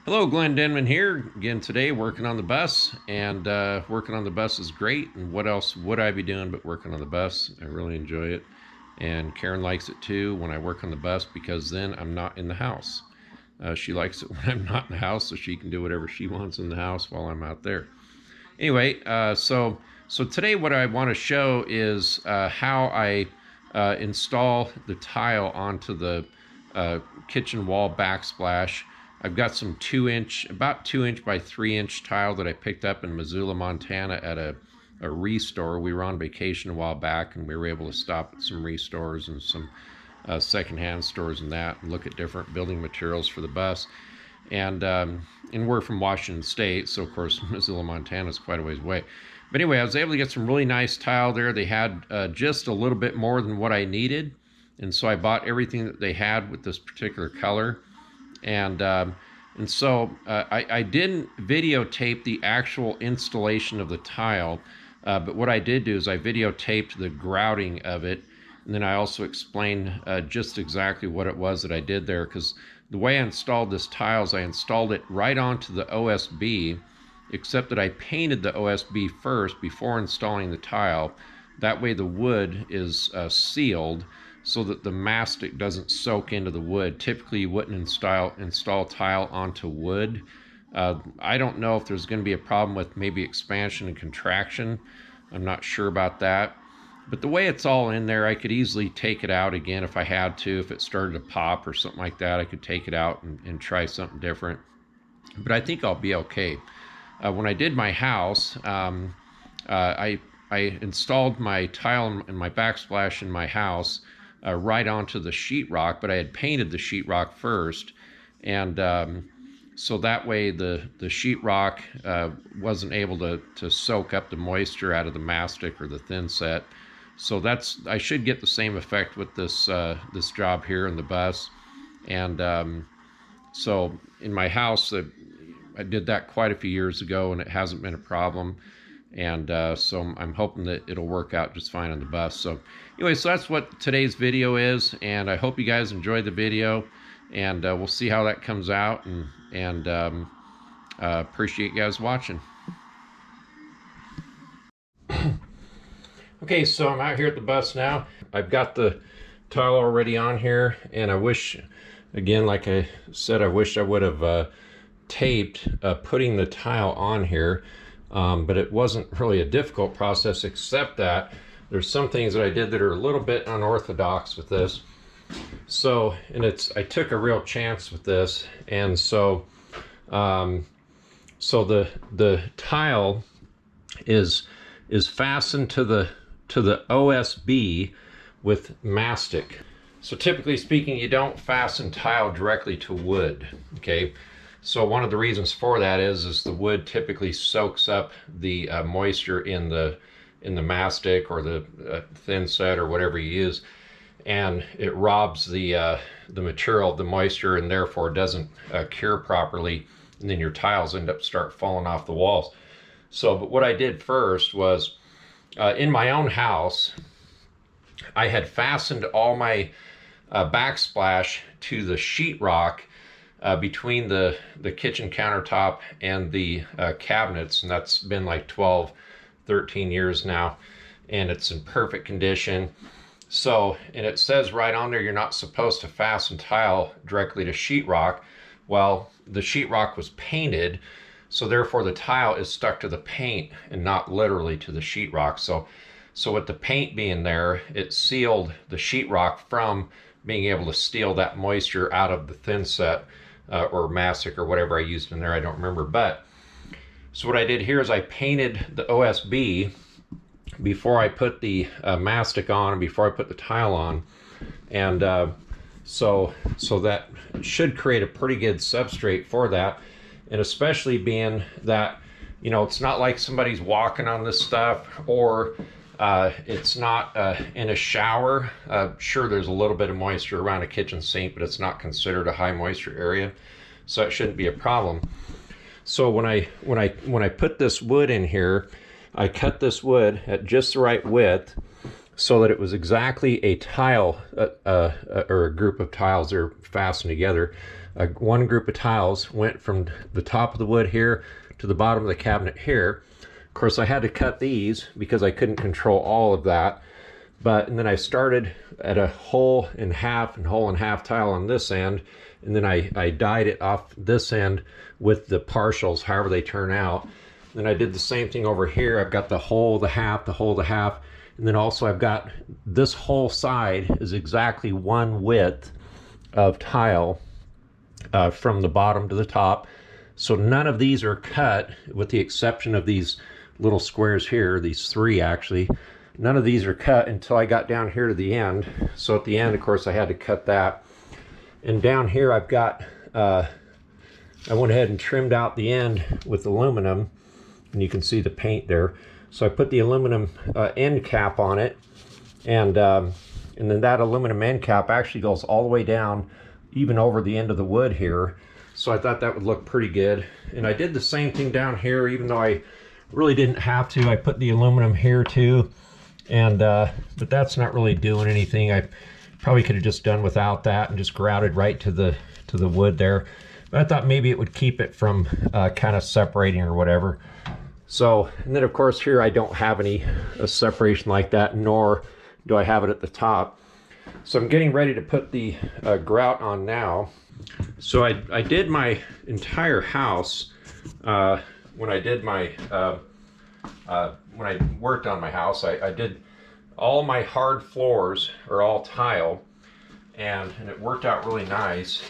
Hello, Glenn Denman here again today, working on the bus, and working on the bus is great. And what else would I be doing but working on the bus? I really enjoy it, and Karen likes it too when I work on the bus because then I'm not in the house. She likes it when I'm not in the house, so she can do whatever she wants in the house while I'm out there. Anyway, so today what I want to show is how I install the tile onto the kitchen wall backsplash. I've got some about 2-inch by 3-inch tile that I picked up in Missoula, Montana at a restore. We were on vacation a while back, and we were able to stop at some restores and some secondhand stores and that, and look at different building materials for the bus. And we're from Washington State, so of course Missoula, Montana is quite a ways away. But anyway, I was able to get some really nice tile there. They had just a little bit more than what I needed, and so I bought everything that they had with this particular color. And so I didn't videotape the actual installation of the tile, but what I did do is I videotaped the grouting of it, and then I also explained just exactly what it was that I did there, because the way I installed this tile is I installed it right onto the OSB, except that I painted the OSB first before installing the tile. That way the wood is sealed, so that the mastic doesn't soak into the wood. Typically you wouldn't install tile onto wood. I don't know if there's going to be a problem with maybe expansion and contraction. I'm not sure about that. But the way it's all in there, I could easily take it out again if I had to. If it started to pop or something like that, I could take it out and try something different. But I think I'll be okay. When I did my house, I installed my tile and my backsplash in my house right onto the sheetrock, but I had painted the sheetrock first, and so that way the sheetrock wasn't able to soak up the moisture out of the mastic or the thin set. So I should get the same effect with this this job here in the bus. And so in my house, I did that quite a few years ago, and it hasn't been a problem. And so I'm hoping that it'll work out just fine on the bus. So anyway, so that's what today's video is, and I hope you guys enjoyed the video, and we'll see how that comes out, and appreciate you guys watching. Okay, so I'm out here at the bus now. I've got the tile already on here, and I wish, again, like I said, I wish I would have taped putting the tile on here. But it wasn't really a difficult process, except that there's some things that I did that are a little bit unorthodox with this. So, and I took a real chance with this, and so so the tile is fastened to the OSB with mastic. So typically speaking, you don't fasten tile directly to wood, okay? So one of the reasons for that is the wood typically soaks up the moisture in the mastic or the thin set or whatever you use, and it robs the material of the moisture, and therefore doesn't cure properly, and then your tiles start falling off the walls. So, but what I did first was in my own house, I had fastened all my backsplash to the sheetrock between the kitchen countertop and the cabinets, and that's been like 12-13 years now, and it's in perfect condition. So, and it says right on there, you're not supposed to fasten tile directly to sheetrock. Well, the sheetrock was painted, so therefore the tile is stuck to the paint and not literally to the sheetrock. So with the paint being there, it sealed the sheetrock from being able to steal that moisture out of the thin set or mastic or whatever I used in there, I don't remember. But so what I did here is I painted the OSB before I put the mastic on and before I put the tile on, and so that should create a pretty good substrate for that. And especially being that, you know, it's not like somebody's walking on this stuff, or it's not in a shower. Sure, there's a little bit of moisture around a kitchen sink, but it's not considered a high moisture area, so it shouldn't be a problem. So when I put this wood in here, I cut this wood at just the right width so that it was exactly a tile or a group of tiles that are fastened together. one group of tiles went from the top of the wood here to the bottom of the cabinet here. Of course, I had to cut these because I couldn't control all of that. And then I started at a hole and half tile on this end, and then I dyed it off this end with the partials, however they turn out. Then I did the same thing over here. I've got the hole, the half, and then also I've got this whole side is exactly one width of tile from the bottom to the top. So none of these are cut, with the exception of these little squares here, these three actually. None of these are cut until I got down here to the end. So at the end, of course, I had to cut that. And down here I've got, I went ahead and trimmed out the end with aluminum, and you can see the paint there. So I put the aluminum end cap on it, and then that aluminum end cap actually goes all the way down, even over the end of the wood here. So I thought that would look pretty good. And I did the same thing down here, even though I really didn't have to. I put the aluminum here too. And but that's not really doing anything. I probably could have just done without that and just grouted right to the wood there. But I thought maybe it would keep it from kind of separating or whatever. So, and then of course here I don't have any separation like that, nor do I have it at the top. So I'm getting ready to put the grout on now. So I did my entire house when I did my when I worked on my house. I did all my hard floors are all tile, and it worked out really nice.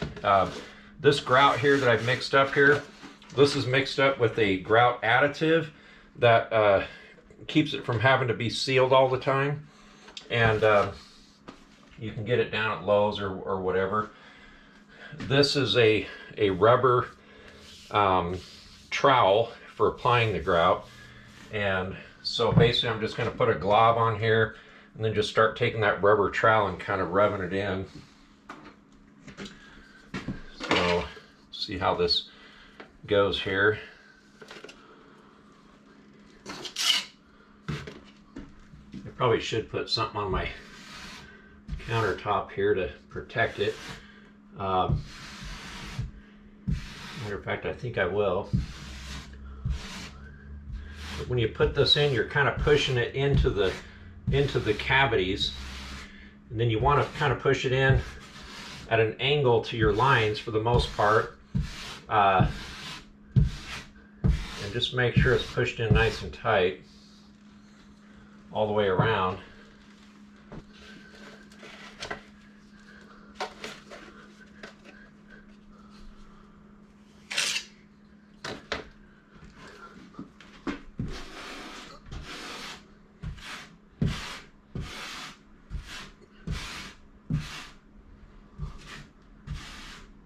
This grout here that I've mixed up here, this is mixed up with a grout additive that keeps it from having to be sealed all the time. And you can get it down at Lowe's or whatever. This is a rubber trowel for applying the grout. And so basically I'm just going to put a glob on here and then just start taking that rubber trowel and kind of rubbing it in. So see how this goes here. I probably should put something on my countertop here to protect it. Matter of fact, I think I will. But when you put this in, you're kind of pushing it into the cavities, and then you want to kind of push it in at an angle to your lines for the most part, and just make sure it's pushed in nice and tight all the way around.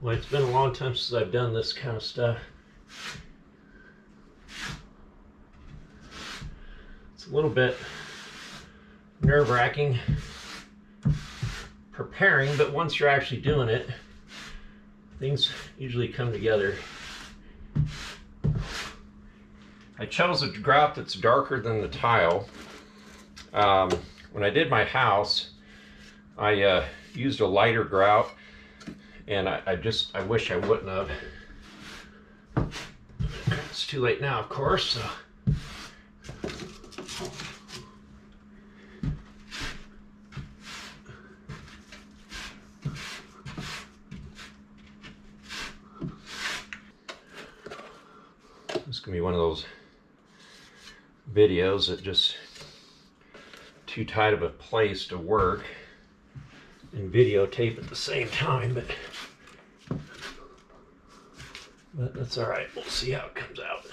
Well, it's been a long time since I've done this kind of stuff. It's a little bit nerve-wracking preparing, but once you're actually doing it, things usually come together. I chose a grout that's darker than the tile. When I did my house, I used a lighter grout, and I wish I wouldn't have. It's too late now, of course. So. This is gonna be one of those videos that just too tight of a place to work and videotape at the same time, but that's all right. We'll see how it comes out.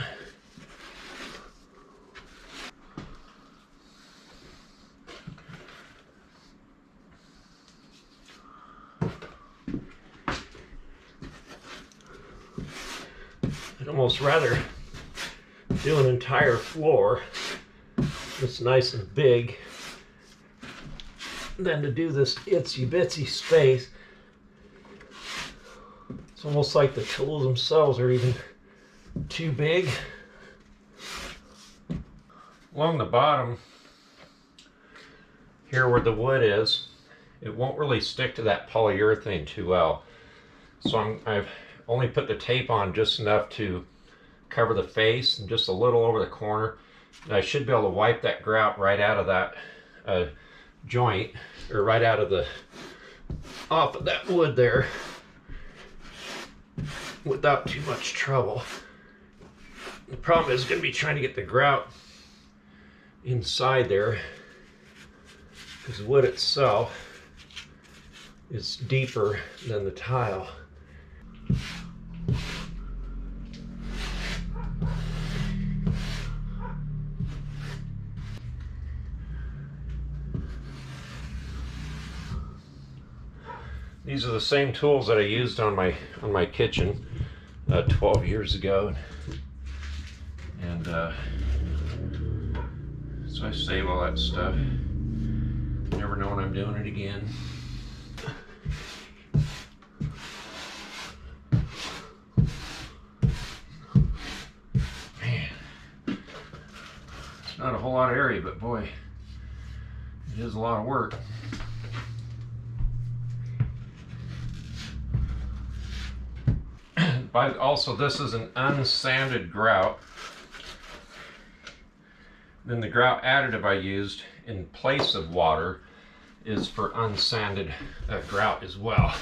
I'd almost rather do an entire floor that's nice and big than to do this itsy bitsy space. It's almost like the tools themselves are even too big. Along the bottom here where the wood is, it won't really stick to that polyurethane too well. So I've only put the tape on just enough to cover the face and just a little over the corner. And I should be able to wipe that grout right out of that joint, or right out of the, off of that wood there, without too much trouble. The problem is going to be trying to get the grout inside there, because the wood itself is deeper than the tile. These are the same tools that I used on my kitchen 12 years ago, and so I save all that stuff. Never know when I'm doing it again. Man, it's not a whole lot of area, but boy, it is a lot of work. Also, this is an unsanded grout. Then the grout additive I used in place of water is for unsanded grout as well.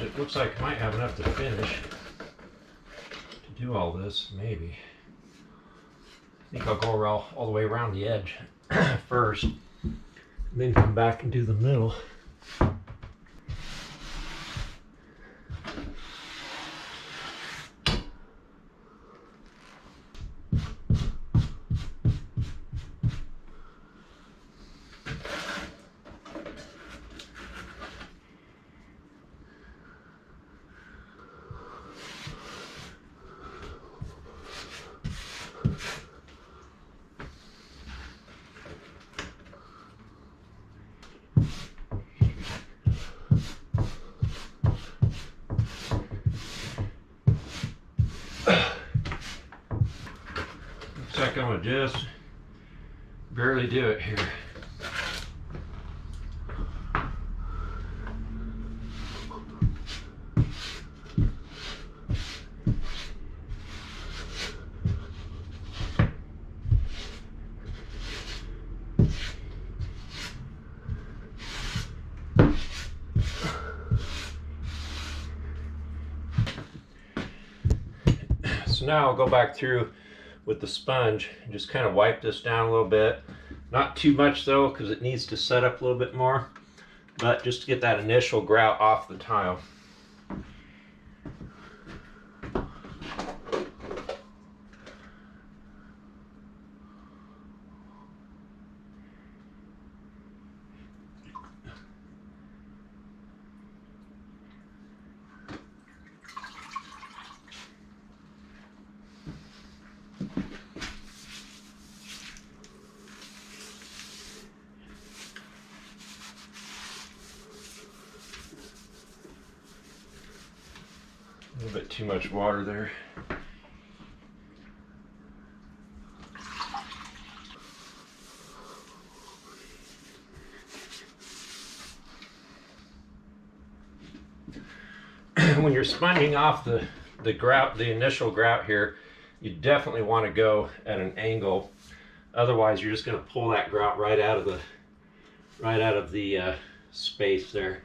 It looks like I might have enough to finish to do all this, maybe. I think I'll go around, all the way around the edge first, and then come back and do the middle. Looks like I'm gonna just barely do it here. So now I'll go back through with the sponge and just kind of wipe this down a little bit. Not too much though, because it needs to set up a little bit more, but just to get that initial grout off the tile. A little bit too much water there. When you're sponging off the grout, the initial grout here, you definitely want to go at an angle. Otherwise, you're just going to pull that grout right out of the space there.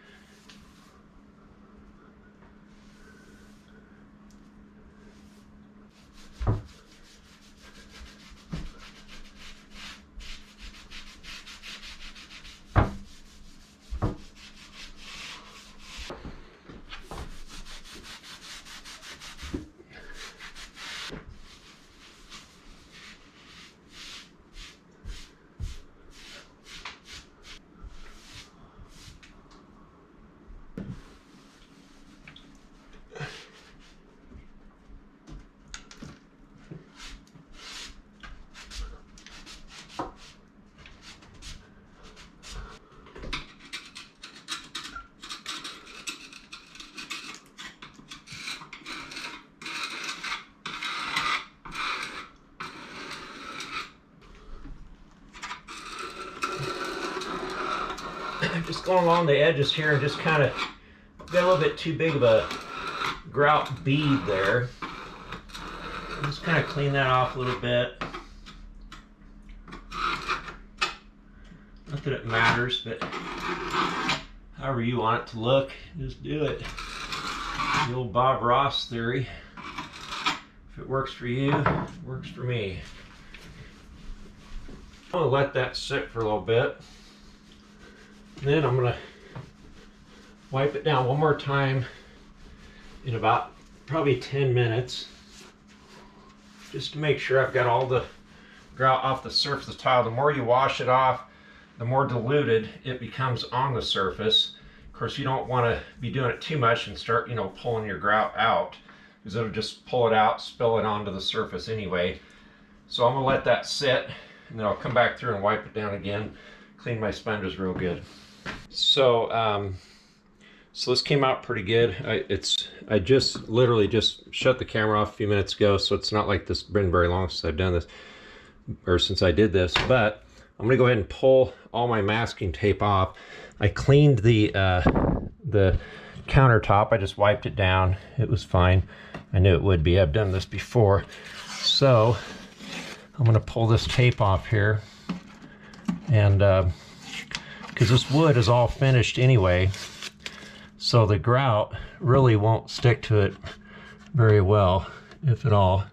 going along the edges here and just kind of got a little bit too big of a grout bead there. Just kind of clean that off a little bit. Not that it matters, but however you want it to look, just do it. The old Bob Ross theory. If it works for you, it works for me. I'm gonna let that sit for a little bit. Then I'm gonna wipe it down one more time in about probably 10 minutes. Just to make sure I've got all the grout off the surface of the tile. The more you wash it off, the more diluted it becomes on the surface. Of course, you don't want to be doing it too much and start, pulling your grout out, because it'll just pull it out, spill it onto the surface anyway. So I'm gonna let that sit, and then I'll come back through and wipe it down again, clean my sponges real good. So, so this came out pretty good. I just literally just shut the camera off a few minutes ago, so it's not like this has been very long since I've done this, or since I did this, but I'm gonna go ahead and pull all my masking tape off. I cleaned the countertop. I just wiped it down. It was fine. I knew it would be. I've done this before. So I'm gonna pull this tape off here, and because this wood is all finished anyway, so the grout really won't stick to it very well, if at all.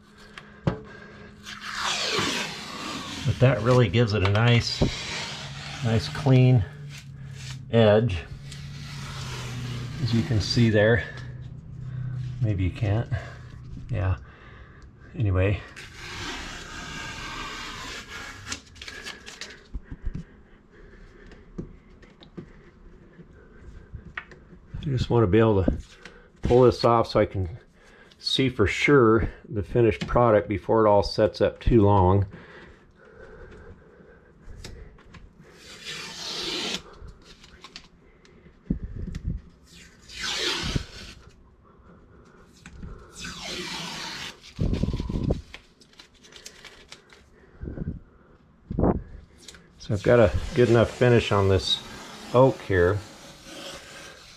But that really gives it a nice clean edge, as you can see there. Maybe you can't. Yeah. Anyway. I just want to be able to pull this off so I can see for sure the finished product before it all sets up too long. So I've got a good enough finish on this oak here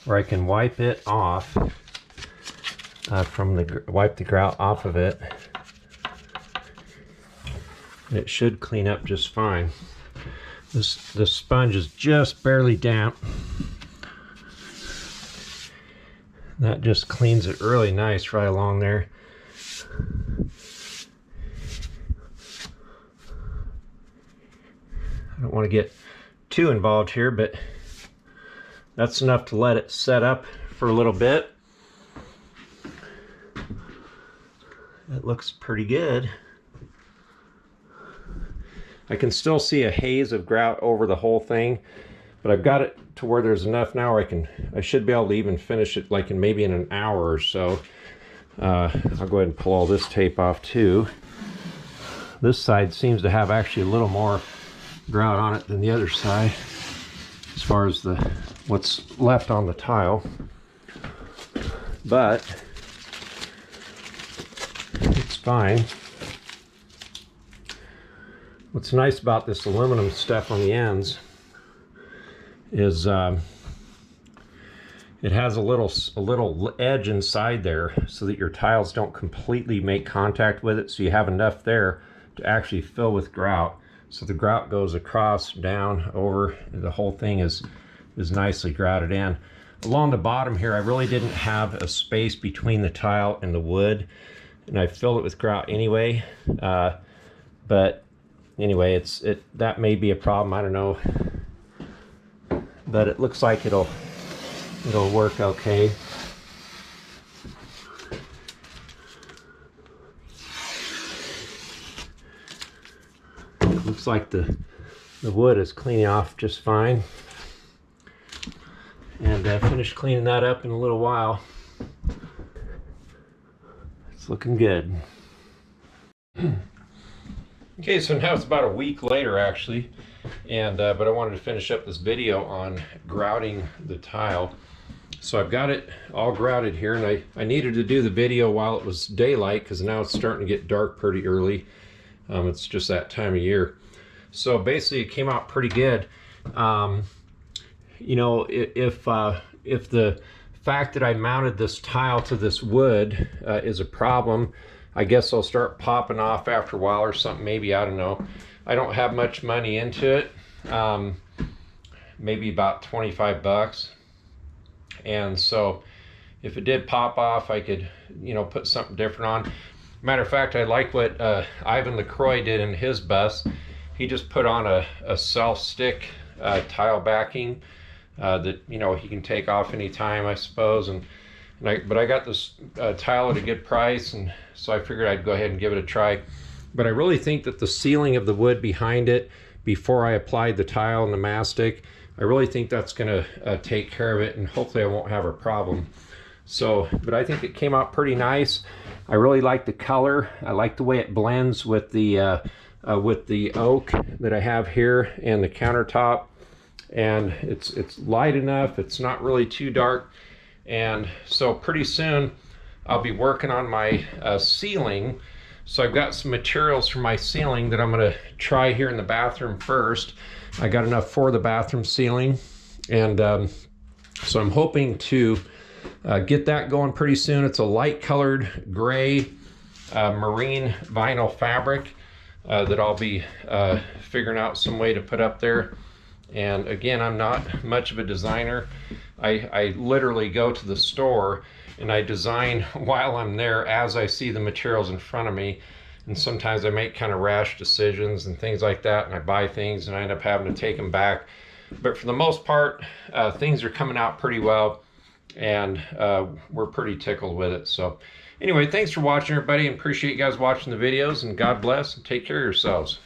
where I can wipe it off wipe the grout off of it, and it should clean up just fine. The sponge is just barely damp. That just cleans it really nice right along there. I don't want to get too involved here, but that's enough to let it set up for a little bit. It looks pretty good. I can still see a haze of grout over the whole thing, but I've got it to where there's enough now where I should be able to even finish it like maybe in an hour or so. I'll go ahead and pull all this tape off too. This side seems to have actually a little more grout on it than the other side, as far as what's left on the tile, but it's fine. What's nice about this aluminum stuff on the ends is it has a little edge inside there so that your tiles don't completely make contact with it, so you have enough there to actually fill with grout. So the grout goes across, down, over, the whole thing is nicely grouted in. Along the bottom here, I really didn't have a space between the tile and the wood, and I filled it with grout anyway. But anyway, that may be a problem, I don't know. But it looks like it'll work okay. Looks like the wood is cleaning off just fine. And finished cleaning that up in a little while. It's looking good. Okay, so now it's about a week later actually, and but I wanted to finish up this video on grouting the tile. So I've got it all grouted here, and I needed to do the video while it was daylight because now it's starting to get dark pretty early. It's just that time of year. So basically it came out pretty good. you know, if the fact that I mounted this tile to this wood is a problem, I guess I'll start popping off after a while or something, maybe, I don't know. I don't have much money into it, maybe about 25 bucks. And so if it did pop off, I could, you know, put something different on. Matter of fact, I like what Ivan LaCroix did in his bus. He just put on a self-stick tile backing that, you know, he can take off anytime, I suppose. But I got this tile at a good price, and so I figured I'd go ahead and give it a try. But I really think that the sealing of the wood behind it, before I applied the tile and the mastic, I really think that's going to take care of it, and hopefully I won't have a problem. So, but I think it came out pretty nice. I really like the color. I like the way it blends with the oak that I have here and the countertop. And it's light enough. It's not really too dark. And so pretty soon I'll be working on my ceiling. So I've got some materials for my ceiling that I'm going to try here in the bathroom first. I got enough for the bathroom ceiling, and so I'm hoping to get that going pretty soon. It's a light colored gray marine vinyl fabric that I'll be figuring out some way to put up there. And again, I'm not much of a designer. I literally go to the store and I design while I'm there as I see the materials in front of me. And sometimes I make kind of rash decisions and things like that, and I buy things and I end up having to take them back. But for the most part, things are coming out pretty well, and we're pretty tickled with it. So anyway, thanks for watching, everybody, and appreciate you guys watching the videos, and God bless, and take care of yourselves.